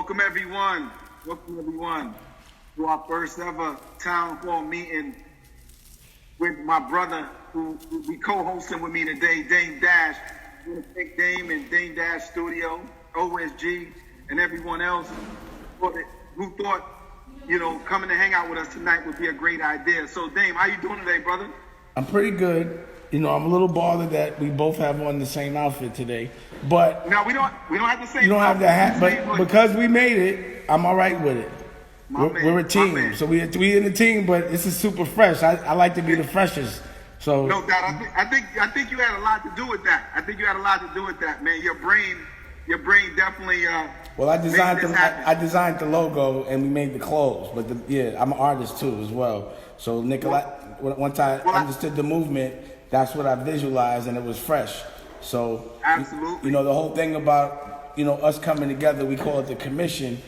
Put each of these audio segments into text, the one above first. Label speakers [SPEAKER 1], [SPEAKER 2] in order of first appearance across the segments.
[SPEAKER 1] Welcome everyone to our first ever town hall meeting with my brother who be co-hosting with me today, Dane Dash. I want to thank Dame and Dane Dash Studio, OSG, and everyone else who thought, coming to hang out with us tonight would be a great idea. So Dame, how you doing today, brother?
[SPEAKER 2] I'm pretty good. I'm a little bothered that we both have on the same outfit today, but
[SPEAKER 1] no, we don't have the same.
[SPEAKER 2] You don't have the hat, but because we made it, I'm all right with it. We're a team, so we in a team. But this is super fresh. I like to be the freshest. So
[SPEAKER 1] no doubt. I think you had a lot to do with that. Man. Your brain definitely.
[SPEAKER 2] Well, I designed the logo and we made the clothes. But I'm an artist too as well. So Nicola, once I understood the movement, that's what I visualized, and it was fresh. So
[SPEAKER 1] absolutely,
[SPEAKER 2] the whole thing about us coming together, we call it the commission,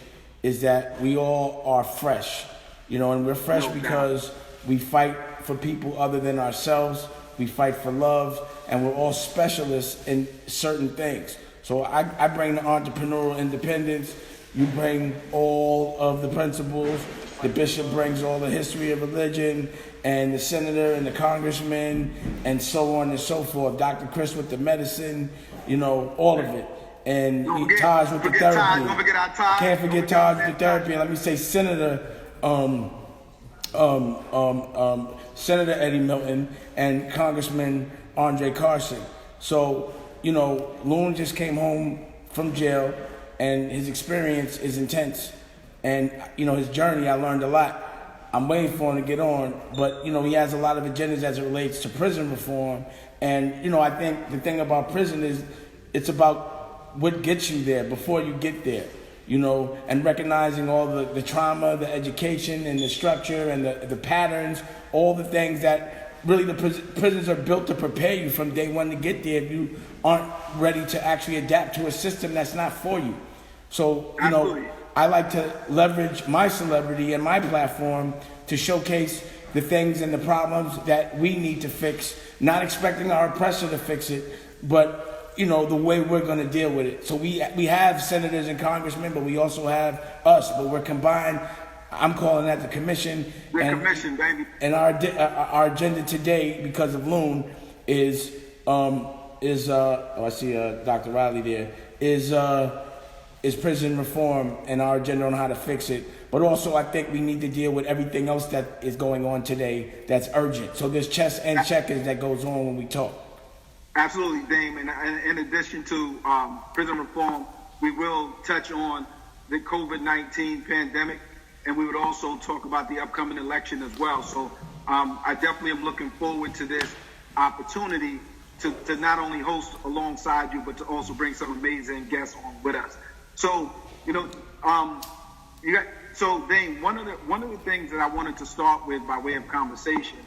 [SPEAKER 2] is that we all are fresh. And we're fresh because we fight for people other than ourselves. We fight for love, and we're all specialists in certain things. So I bring the entrepreneurial independence. You bring all of the principles. The bishop brings all the history of religion, and the senator and the congressman, and so on and so forth. Dr. Chris with the medicine, all of it. And Taj with the therapy. Can't forget Taj with the therapy. And let me say Senator Senator Eddie Milton and Congressman Carson. So, Loon just came home from jail, and his experience is intense. And, his journey, I learned a lot. I'm waiting for him to get on, but, he has a lot of agendas as it relates to prison reform. And, I think the thing about prison is it's about what gets you there before you get there, and recognizing all the trauma, the education, and the structure, and the patterns, all the things that really the prisons are built to prepare you from day one to get there if you aren't ready to actually adapt to a system that's not for you. So, I like to leverage my celebrity and my platform to showcase the things and the problems that we need to fix, not expecting our oppressor to fix it, but, the way we're going to deal with it. So we have senators and congressmen, but we also have us, but we're combined. I'm calling that the commission.
[SPEAKER 1] Commission, baby.
[SPEAKER 2] And our agenda today, because of Loon, I see Dr. Riley there, is prison reform and our agenda on how to fix it. But also, I think we need to deal with everything else that is going on today that's urgent. So there's chess and checkers that goes on when we talk.
[SPEAKER 1] Absolutely, Dame. And in addition to prison reform, we will touch on the COVID-19 pandemic, and we would also talk about the upcoming election as well. So I definitely am looking forward to this opportunity to not only host alongside you, but to also bring some amazing guests on with us. So, Dane, one of the things that I wanted to start with by way of conversation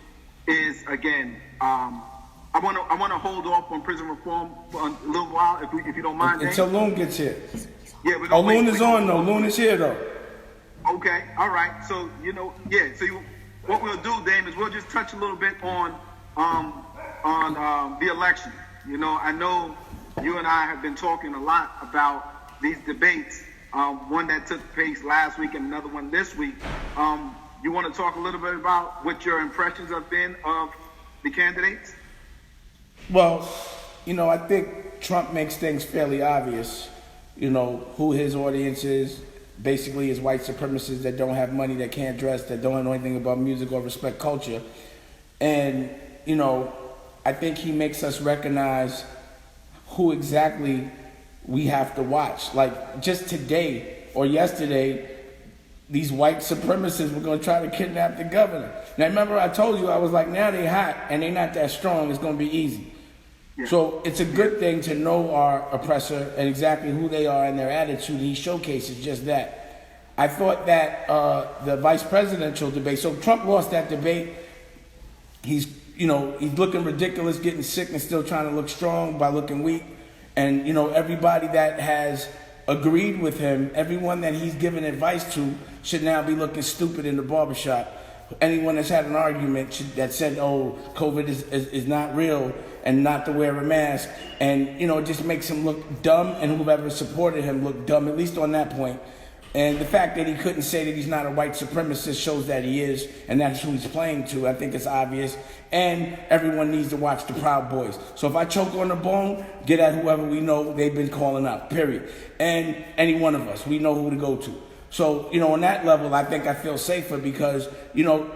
[SPEAKER 1] is, again, I want to hold off on prison reform for a little while, if you don't mind, Dane.
[SPEAKER 2] Until Loon gets here.
[SPEAKER 1] Yeah,
[SPEAKER 2] Loon is on though. Loon is here though.
[SPEAKER 1] Okay, all right. So what we'll do, Dame, is we'll just touch a little bit on the election. I know you and I have been talking a lot about these debates, one that took place last week and another one this week. You want to talk a little bit about what your impressions have been of the candidates?
[SPEAKER 2] Well, I think Trump makes things fairly obvious, who his audience is. Basically, is white supremacists that don't have money, that can't dress, that don't know anything about music or respect culture. And, I think he makes us recognize who exactly we have to watch. Like just today or yesterday, these white supremacists were going to try to kidnap the governor. Now, remember I told you, I was like, now they hot and they not that strong. It's going to be easy. Yeah. So it's a good thing to know our oppressor and exactly who they are and their attitude. He showcases just that. I thought that the vice presidential debate, so Trump lost that debate. He's looking ridiculous, getting sick and still trying to look strong by looking weak. And, everybody that has agreed with him, everyone that he's given advice to should now be looking stupid in the barbershop. Anyone that's had an argument that said, COVID is not real and not to wear a mask. And, it just makes him look dumb, and whoever supported him look dumb, at least on that point. And the fact that he couldn't say that he's not a white supremacist shows that he is, and that's who he's playing to. I think it's obvious. And everyone needs to watch the Proud Boys. So if I choke on the bone, get at whoever we know they've been calling out, period. And any one of us, we know who to go to. So, on that level, I think I feel safer because,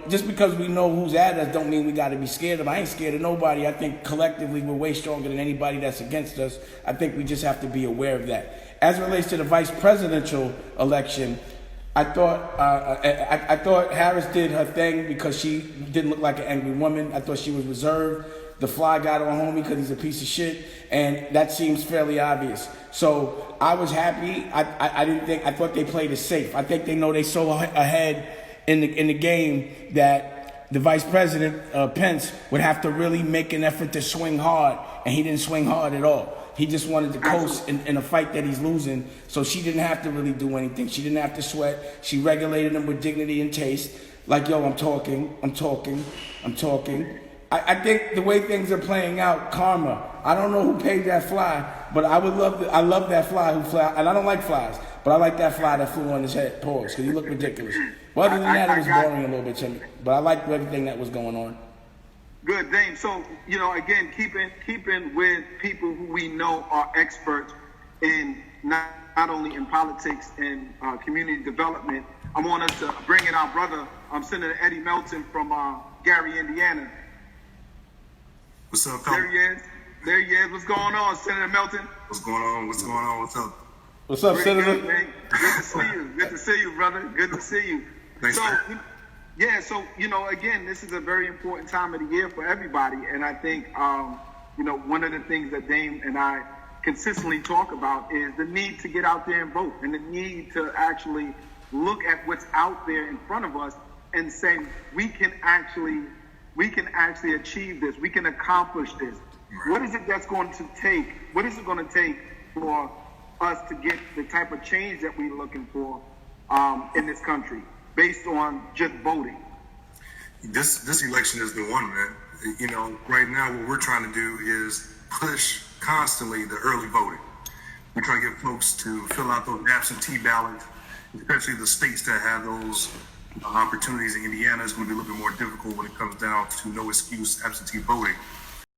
[SPEAKER 2] just because we know who's at us don't mean we got to be scared of them. I ain't scared of nobody. I think collectively we're way stronger than anybody that's against us. I think we just have to be aware of that. As it relates to the vice presidential election, I thought Harris did her thing because she didn't look like an angry woman. I thought she was reserved. The fly got on homie because he's a piece of shit, and that seems fairly obvious. So I was happy. I thought they played it safe. I think they know they so ahead in the game that the vice president, Pence, would have to really make an effort to swing hard, and he didn't swing hard at all. He just wanted to coast in a fight that he's losing, so she didn't have to really do anything. She didn't have to sweat. She regulated him with dignity and taste. Like, yo, I'm talking. I think the way things are playing out, karma. I don't know who paid that fly, but I love that fly who fly, and I don't like flies, but I like that fly that flew on his head, pause, because he looked ridiculous. Well, other than that, it was boring a little bit to me, but I liked everything that was going on.
[SPEAKER 1] Good, Dane. So, again, keeping with people who we know are experts in not only in politics and community development, I want us to bring in our brother, Senator Eddie Milton from Gary, Indiana.
[SPEAKER 3] What's up,
[SPEAKER 1] There he is. What's going on, Senator Milton?
[SPEAKER 3] What's going on? What's up?
[SPEAKER 2] What's up, Senator?
[SPEAKER 1] Good, man. Good to see you. Good to see you, brother. Good to see you.
[SPEAKER 3] Thanks,
[SPEAKER 1] so, so, again, this is a very important time of the year for everybody. And I think, one of the things that Dame and I consistently talk about is the need to get out there and vote, and the need to actually look at what's out there in front of us and say, we can actually achieve this. We can accomplish this. Right. What is it that's going to take? What is it going to take for us to get the type of change that we're looking for in this country based on just voting?
[SPEAKER 3] This election is the one, man. Right now what we're trying to do is push constantly the early voting. We're trying to get folks to fill out those absentee ballots, especially the states that have those opportunities. In Indiana is going to be a little bit more difficult when it comes down to no excuse absentee voting.